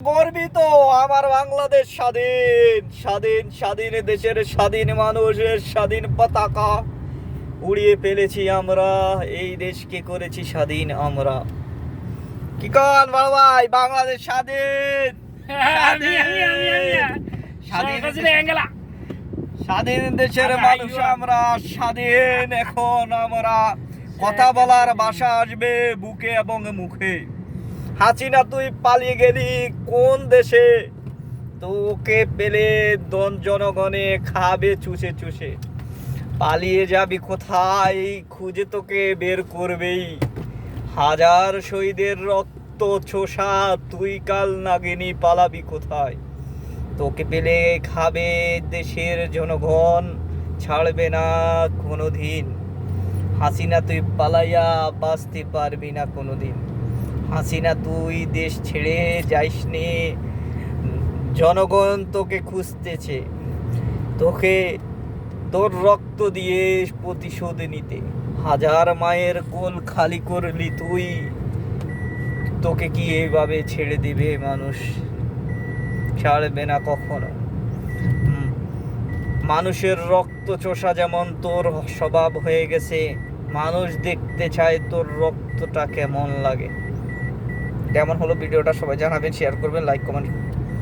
গর্বিত আমার বাংলাদেশ স্বাধীন স্বাধীন স্বাধীন দেশের স্বাধীন মানুষের স্বাধীন পতাকা উড়িয়ে ফেলেছি আমরা। এই দেশকে করেছি স্বাধীন আমরা। কি কন বড় ভাই, বাংলাদেশ স্বাধীন স্বাধীন দেশের মানুষ আমরা, স্বাধীন। এখন আমরা কথা বলার ভাষা আসবে বুকে এবং মুখে। হাসিনা তুই পালিয়ে গেলি কোন দেশে? তোকে পেলে জনগণে খাবে চুষে চুষে। পালিয়ে যাবি কোথায়? খুঁজে তোকে বের করবেই। হাজার শহীদের রক্ত চোষা তুই কাল নাগিনী পালাবি কোথায়? তোকে পেলে খাবে দেশের জনগণ, ছাড়বে না কোনোদিন। হাসিনা তুই পালাইয়া বাঁচতে পারবি না কোনোদিন। হাসিনা তুই দেশ ছেড়ে যাইসনি, জনগণ তোকে খুঁজতেছে। তোকে তোর রক্ত দিয়ে প্রতিশোধ নিতে। হাজার মায়ের কোল খালি করলি তুই, তোকে কি এইভাবে ছেড়ে দিবে মানুষ? ছাড়বে না কখনো। মানুষের রক্ত চোষা যেমন তোর স্বভাব হয়ে গেছে, মানুষ দেখতে চায় তোর রক্তটা কেমন লাগে। কেমন হলো ভিডিওটা সবাই জানাবেন, শেয়ার করবেন, লাইক কমেন্ট